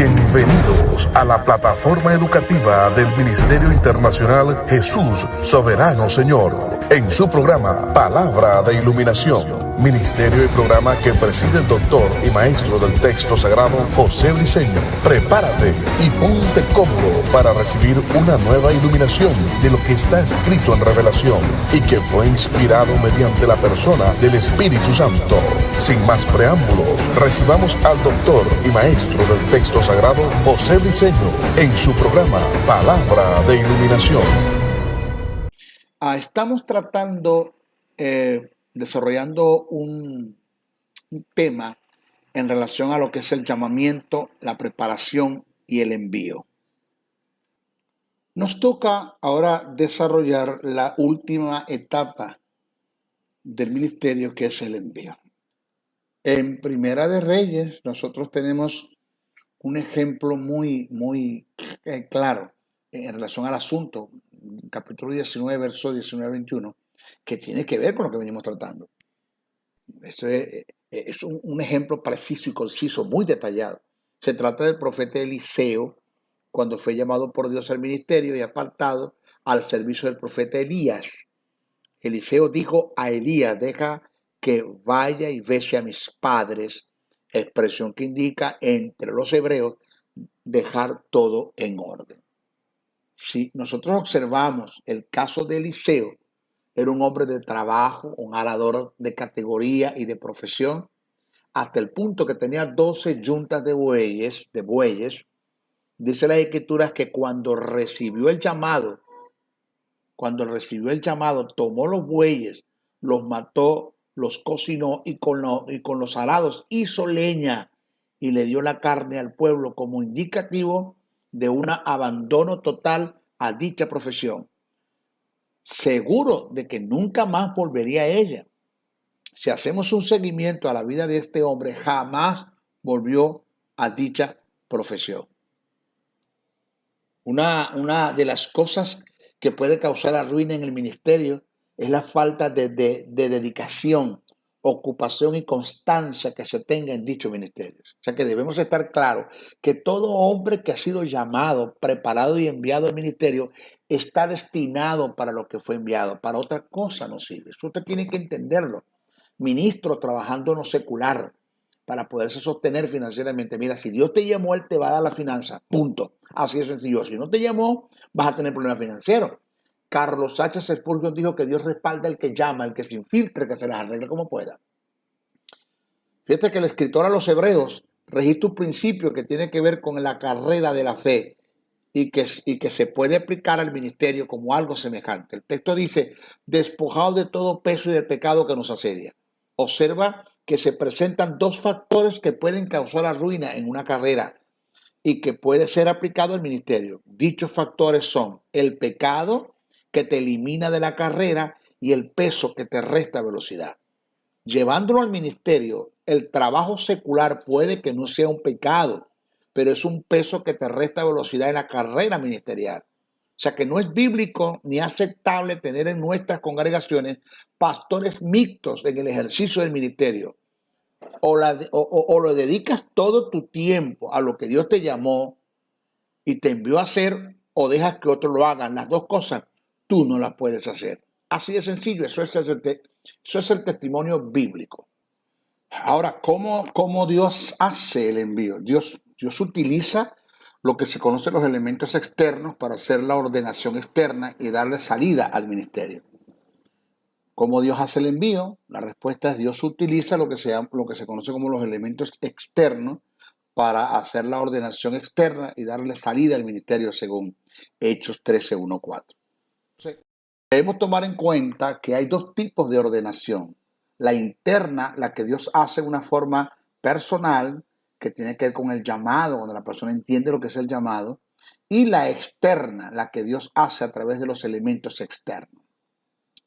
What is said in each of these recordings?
Bienvenidos a la plataforma educativa del Ministerio Internacional Jesús Soberano Señor, en su programa Palabra de Iluminación, ministerio y programa que preside el doctor y maestro del texto sagrado José Briceño. Prepárate y ponte cómodo para recibir una nueva iluminación de lo que está escrito en Revelación y que fue inspirado mediante la persona del Espíritu Santo. Sin más preámbulos, recibamos al doctor y maestro del texto sagrado José Briceño en su programa Palabra de Iluminación. Estamos tratando, desarrollando un tema en relación a lo que es el llamamiento, la preparación y el envío. Nos toca ahora desarrollar la última etapa del ministerio, que es el envío. En Primera de Reyes nosotros tenemos un ejemplo muy claro en relación al asunto, capítulo 19, versos 19 a 21, que tiene que ver con lo que venimos tratando. Eso es un ejemplo preciso y conciso, muy detallado. Se trata del profeta Eliseo, cuando fue llamado por Dios al ministerio y apartado al servicio del profeta Elías. Eliseo dijo a Elías: deja que vaya y bese a mis padres, expresión que indica entre los hebreos dejar todo en orden. Si nosotros observamos el caso de Eliseo, era un hombre de trabajo, un arador de categoría y de profesión, hasta el punto que tenía 12 yuntas de bueyes. Dice las Escrituras que cuando recibió el llamado, tomó los bueyes, los mató, los cocinó y con los arados hizo leña y le dio la carne al pueblo como indicativo de un abandono total a dicha profesión, seguro de que nunca más volvería a ella. Si hacemos un seguimiento a la vida de este hombre, jamás volvió a dicha profesión. Una de las cosas que puede causar la ruina en el ministerio es la falta de dedicación, ocupación y constancia que se tenga en dichos ministerios. O sea que debemos estar claros que todo hombre que ha sido llamado, preparado y enviado al ministerio está destinado para lo que fue enviado, para otra cosa no sirve. Eso usted tiene que entenderlo. Ministro trabajando en lo secular para poderse sostener financieramente. Mira, si Dios te llamó, Él te va a dar la finanza, punto. Así de sencillo. Si no te llamó, vas a tener problemas financieros. Carlos H. Spurgeon dijo que Dios respalda al que llama, al que se infiltre, que se las arregle como pueda. Fíjate que el escritor a los Hebreos registra un principio que tiene que ver con la carrera de la fe y que se puede aplicar al ministerio como algo semejante. El texto dice: despojados de todo peso y del pecado que nos asedia. Observa que se presentan dos factores que pueden causar la ruina en una carrera y que puede ser aplicado al ministerio. Dichos factores son el pecado, que te elimina de la carrera, y el peso, que te resta velocidad. Llevándolo al ministerio, el trabajo secular puede que no sea un pecado, pero es un peso que te resta velocidad en la carrera ministerial. O sea que no es bíblico ni aceptable tener en nuestras congregaciones pastores mixtos en el ejercicio del ministerio. O lo dedicas todo tu tiempo a lo que Dios te llamó y te envió a hacer, o dejas que otros lo hagan. Las dos cosas tú no las puedes hacer. Así de sencillo, eso es el testimonio bíblico. Ahora, ¿cómo Dios hace el envío? Dios utiliza lo que se conoce los elementos externos para hacer la ordenación externa y darle salida al ministerio. ¿Cómo Dios hace el envío? La respuesta es: Dios utiliza lo que se conoce como los elementos externos para hacer la ordenación externa y darle salida al ministerio, según Hechos 13:1-4. Debemos tomar en cuenta que hay dos tipos de ordenación. La interna, la que Dios hace de una forma personal, que tiene que ver con el llamado, cuando la persona entiende lo que es el llamado, y la externa, la que Dios hace a través de los elementos externos.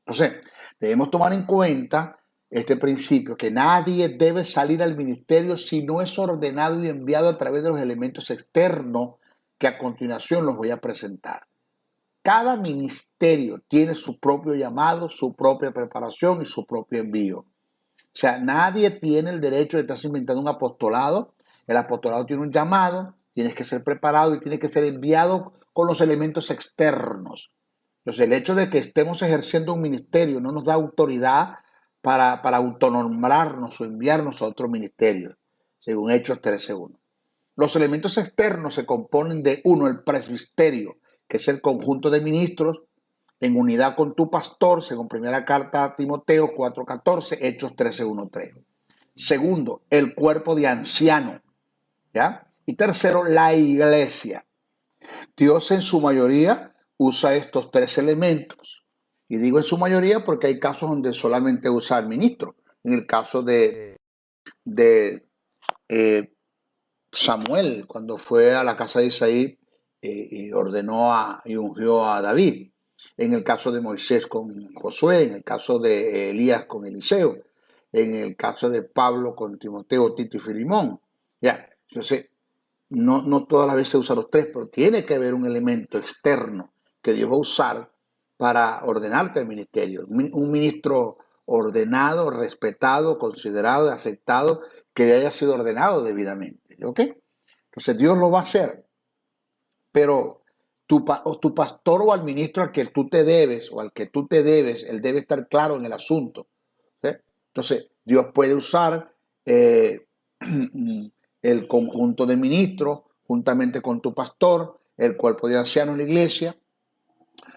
Entonces, debemos tomar en cuenta este principio, que nadie debe salir al ministerio si no es ordenado y enviado a través de los elementos externos, que a continuación los voy a presentar. Cada ministerio tiene su propio llamado, su propia preparación y su propio envío. O sea, nadie tiene el derecho de estar inventando un apostolado. El apostolado tiene un llamado tienes que ser preparado y tienes que ser enviado con los elementos externos. Entonces, el hecho de que estemos ejerciendo un ministerio no nos da autoridad para autonombrarnos o enviarnos a otro ministerio, según Hechos 13:1. Los elementos externos se componen de uno, el presbiterio, que es el conjunto de ministros en unidad con tu pastor, según primera carta a Timoteo 4:14, Hechos 13:1-3. Segundo, el cuerpo de ancianos, ¿ya? Y tercero, la iglesia. Dios en su mayoría usa estos tres elementos. Y digo en su mayoría porque hay casos donde solamente usa el ministro. En el caso de Samuel, cuando fue a la casa de Isaí y ordenó y ungió a David. En el caso de Moisés con Josué, en el caso de Elías con Eliseo, en el caso de Pablo con Timoteo, Tito y Filimón. Ya, entonces, no todas las veces se usan los tres, pero tiene que haber un elemento externo que Dios va a usar para ordenarte el ministerio. Un ministro ordenado, respetado, considerado, aceptado, que haya sido ordenado debidamente. ¿Ok? Entonces Dios lo va a hacer, pero tu pastor o al ministro al que tú te debes o al que tú te debes, él debe estar claro en el asunto. ¿Sí? Entonces Dios puede usar el conjunto de ministros juntamente con tu pastor, el cuerpo de ancianos en la iglesia.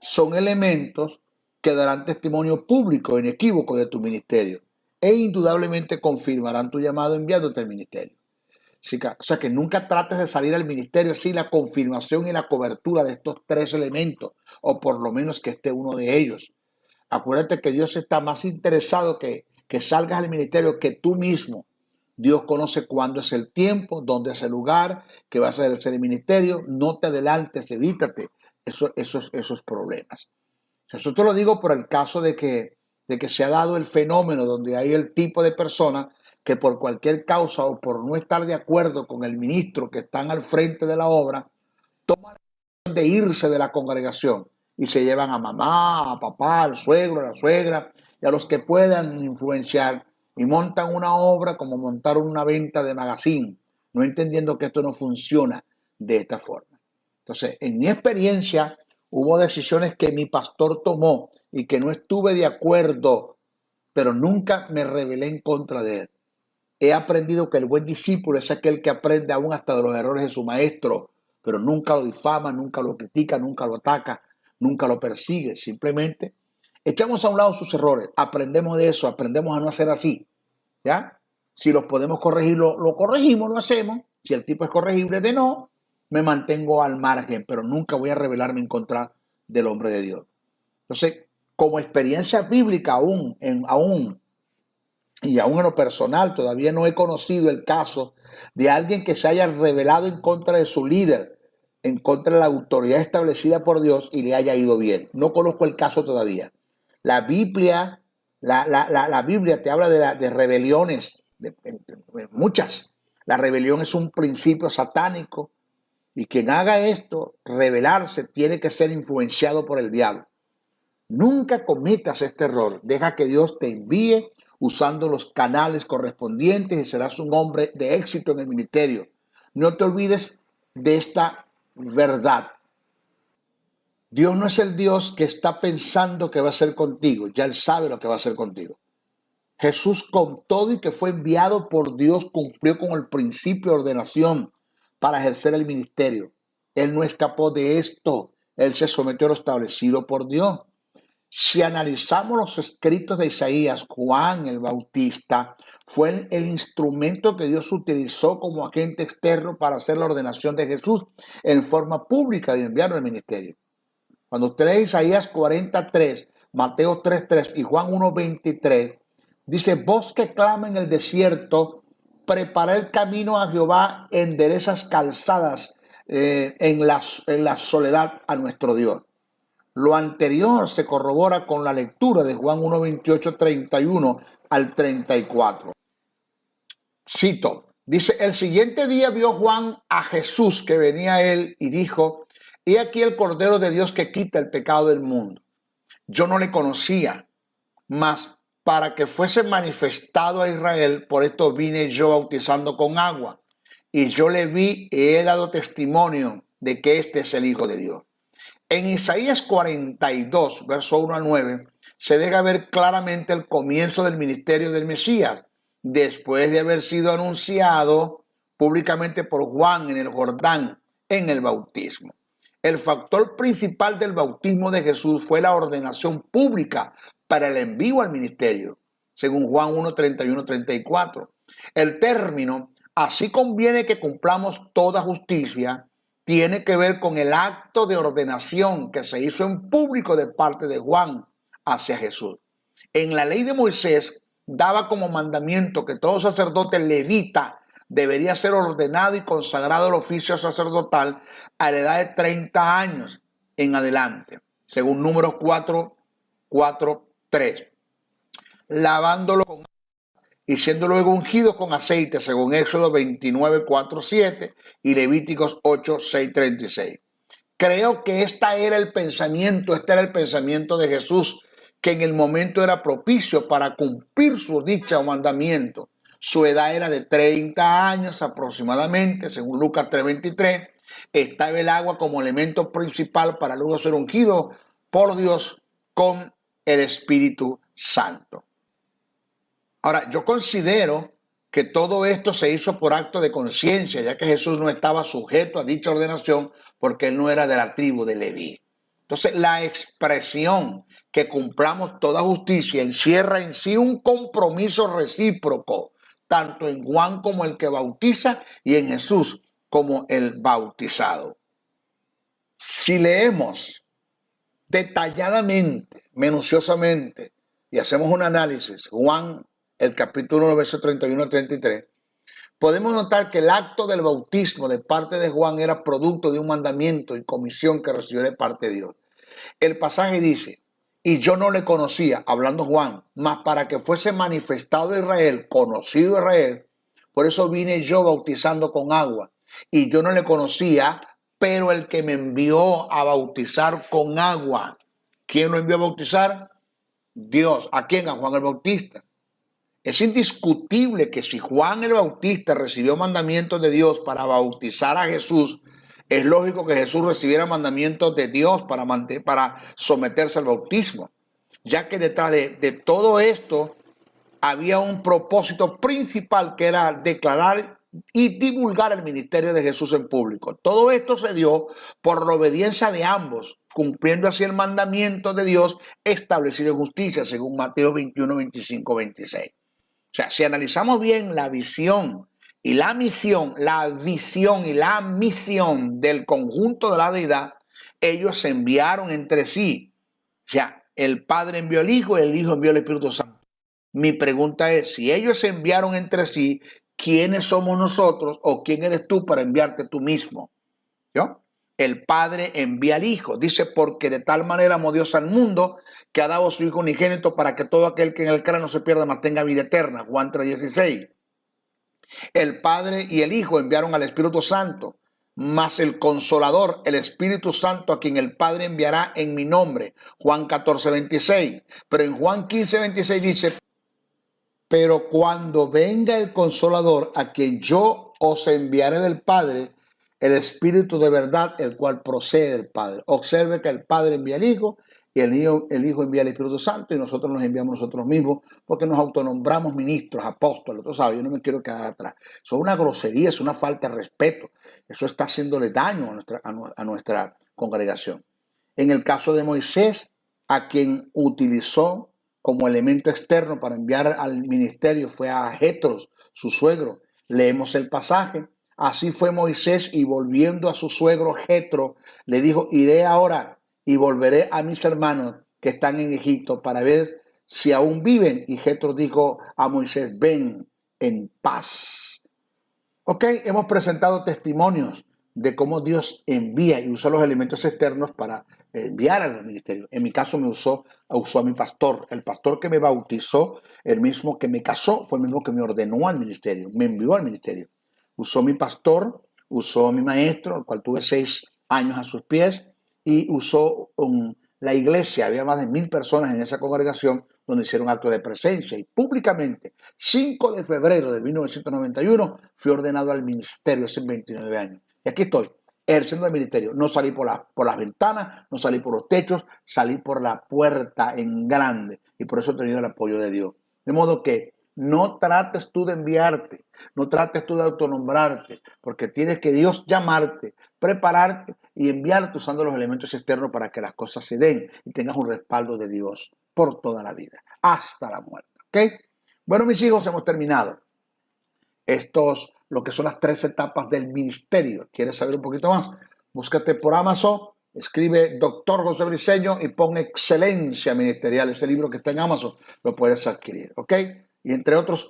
Son elementos que darán testimonio público inequívoco de tu ministerio e indudablemente confirmarán tu llamado enviándote al ministerio. O sea que nunca trates de salir al ministerio sin la confirmación y la cobertura de estos tres elementos, o por lo menos que esté uno de ellos. Acuérdate que Dios está más interesado que salgas al ministerio que tú mismo. Dios conoce cuándo es el tiempo, dónde es el lugar, que vas a ejercer el ministerio. No te adelantes, evítate esos problemas. Eso te lo digo por el caso de que se ha dado el fenómeno donde hay el tipo de personas que por cualquier causa o por no estar de acuerdo con el ministro que están al frente de la obra, toman la decisión de irse de la congregación y se llevan a mamá, a papá, al suegro, a la suegra y a los que puedan influenciar y montan una obra como montaron una venta de magazine, no entendiendo que esto no funciona de esta forma. Entonces, en mi experiencia, hubo decisiones que mi pastor tomó y que no estuve de acuerdo, pero nunca me rebelé en contra de él. He aprendido que el buen discípulo es aquel que aprende aún hasta de los errores de su maestro, pero nunca lo difama, nunca lo critica, nunca lo ataca, nunca lo persigue. Simplemente echamos a un lado sus errores, aprendemos de eso, aprendemos a no hacer así. ¿Ya? Si los podemos corregir, lo corregimos, lo hacemos. Si el tipo es corregible, de no, me mantengo al margen, pero nunca voy a rebelarme en contra del hombre de Dios. Entonces, como experiencia bíblica aún en lo personal, todavía no he conocido el caso de alguien que se haya rebelado en contra de su líder, en contra de la autoridad establecida por Dios y le haya ido bien. No conozco el caso todavía. La Biblia te habla de rebeliones, de muchas. La rebelión es un principio satánico y quien haga esto, rebelarse, tiene que ser influenciado por el diablo. Nunca cometas este error. Deja que Dios te envíe usando los canales correspondientes y serás un hombre de éxito en el ministerio. No te olvides de esta verdad. Dios no es el Dios que está pensando que va a hacer contigo. Ya Él sabe lo que va a hacer contigo. Jesús, con todo y que fue enviado por Dios, cumplió con el principio de ordenación para ejercer el ministerio. Él no escapó de esto. Él se sometió a lo establecido por Dios. Si analizamos los escritos de Isaías, Juan el Bautista fue el instrumento que Dios utilizó como agente externo para hacer la ordenación de Jesús en forma pública y enviarlo al ministerio. Cuando usted lee Isaías 43, Mateo 3:3 y Juan 1:23, dice: voz que clama en el desierto, prepara el camino a Jehová, enderezas calzadas en la soledad a nuestro Dios. Lo anterior se corrobora con la lectura de Juan 1:28, 31 al 34. Cito, dice: el siguiente día vio Juan a Jesús que venía a él y dijo: he aquí el Cordero de Dios que quita el pecado del mundo. Yo no le conocía, mas para que fuese manifestado a Israel, por esto vine yo bautizando con agua. y yo le vi y he dado testimonio de que este es el Hijo de Dios. En Isaías 42, verso 1 al 9, se deja ver claramente el comienzo del ministerio del Mesías, después de haber sido anunciado públicamente por Juan en el Jordán, en el bautismo. El factor principal del bautismo de Jesús fue la ordenación pública para el envío al ministerio, según Juan 1, 31, 34. El término, así conviene que cumplamos toda justicia, tiene que ver con el acto de ordenación que se hizo en público de parte de Juan hacia Jesús. En la ley de Moisés daba como mandamiento que todo sacerdote levita debería ser ordenado y consagrado al oficio sacerdotal a la edad de 30 años en adelante, según Números 4, 4, 3. Lavándolo con y siendo luego ungido con aceite, según Éxodo 29, 4, 7 y Levíticos 8, 6, 36. Creo que este era el pensamiento de Jesús, que en el momento era propicio para cumplir su dicha o mandamiento. Su edad era de 30 años aproximadamente, según Lucas 3, 23. Estaba el agua como elemento principal para luego ser ungido por Dios con el Espíritu Santo. Ahora, yo considero que todo esto se hizo por acto de conciencia, ya que Jesús no estaba sujeto a dicha ordenación porque él no era de la tribu de Leví. Entonces, la expresión que cumplamos toda justicia encierra en sí un compromiso recíproco, tanto en Juan como el que bautiza y en Jesús como el bautizado. Si leemos detalladamente, minuciosamente, y hacemos un análisis, Juan el capítulo 1, versos 31 al 33, podemos notar que el acto del bautismo de parte de Juan era producto de un mandamiento y comisión que recibió de parte de Dios. El pasaje dice, y yo no le conocía, hablando Juan, mas para que fuese manifestado Israel, conocido Israel, por eso vine yo bautizando con agua, y yo no le conocía, pero el que me envió a bautizar con agua. ¿Quién lo envió a bautizar? Dios. ¿A quién? A Juan el Bautista. Es indiscutible que si Juan el Bautista recibió mandamientos de Dios para bautizar a Jesús, es lógico que Jesús recibiera mandamientos de Dios para someterse al bautismo, ya que detrás de todo esto había un propósito principal que era declarar y divulgar el ministerio de Jesús en público. Todo esto se dio por la obediencia de ambos, cumpliendo así el mandamiento de Dios establecido en justicia, según Mateo 21, 25, 26. O sea, si analizamos bien la visión y la misión, del conjunto de la deidad, ellos se enviaron entre sí. O sea, el Padre envió al Hijo y el Hijo envió al Espíritu Santo. Mi pregunta es, si ellos se enviaron entre sí, ¿quiénes somos nosotros o quién eres tú para enviarte tú mismo? ¿Yo? El Padre envía al Hijo. Dice, porque de tal manera amó Dios al mundo que ha dado a su Hijo unigénito para que todo aquel que en él crea no se pierda, mas tenga vida eterna. Juan 3:16. El Padre y el Hijo enviaron al Espíritu Santo, mas el Consolador, el Espíritu Santo, a quien el Padre enviará en mi nombre. Juan 14:26. Pero en Juan 15:26 dice, pero cuando venga el Consolador, a quien yo os enviaré del Padre, el Espíritu de verdad, el cual procede del Padre. Observe que el Padre envía al Hijo y el Hijo envía al Espíritu Santo y nosotros nos enviamos nosotros mismos porque nos autonombramos ministros, apóstoles. Tú sabes, yo no me quiero quedar atrás. Eso es una grosería, es una falta de respeto. Eso está haciéndole daño a nuestra congregación. En el caso de Moisés, a quien utilizó como elemento externo para enviar al ministerio fue a Jetro, su suegro. Leemos el pasaje. Así fue Moisés y volviendo a su suegro Jetro, le dijo, iré ahora y volveré a mis hermanos que están en Egipto para ver si aún viven. Y Jetro dijo a Moisés, ven en paz. Ok, hemos presentado testimonios de cómo Dios envía y usa los elementos externos para enviar al ministerio. En mi caso usó a mi pastor. El pastor que me bautizó, el mismo que me casó, fue el mismo que me ordenó al ministerio, me envió al ministerio. Usó mi pastor, usó mi maestro, el cual tuve 6 años a sus pies, y usó la iglesia, había más de 1000 personas en esa congregación, donde hicieron acto de presencia y públicamente, 5 de febrero de 1991, fui ordenado al ministerio hace 29 años. Y aquí estoy, ejerciendo el ministerio. No salí por las ventanas, no salí por los techos, salí por la puerta en grande. Y por eso he tenido el apoyo de Dios. De modo que no trates tú de enviarte, no trates tú de autonombrarte, porque tienes que Dios llamarte, prepararte y enviarte usando los elementos externos para que las cosas se den y tengas un respaldo de Dios por toda la vida, hasta la muerte. ¿Ok? Bueno, mis hijos, hemos terminado. Lo que son las 3 etapas del ministerio. ¿Quieres saber un poquito más? Búscate por Amazon, escribe Dr. José Briceño y pon Excelencia Ministerial. Ese libro que está en Amazon lo puedes adquirir, ¿ok? Y entre otros,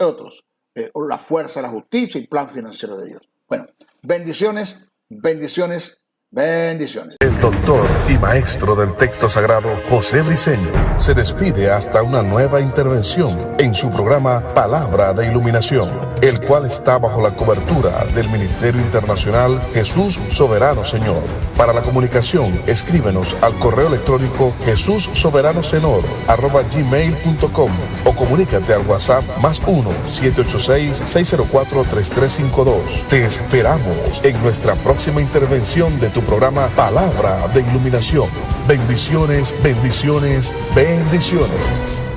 La Fuerza de la Justicia y Plan Financiero de Dios. Bueno, bendiciones, bendiciones, bendiciones. El doctor y maestro del texto sagrado José Briceño se despide hasta una nueva intervención en su programa Palabra de Iluminación, el cual está bajo la cobertura del Ministerio Internacional Jesús Soberano Señor. Para la comunicación, escríbenos al correo electrónico jesussoberanosenor@gmail.com o comunícate al WhatsApp +1 786-604-3352. Te esperamos en nuestra próxima intervención de tu programa Palabra de Iluminación. Bendiciones, bendiciones, bendiciones.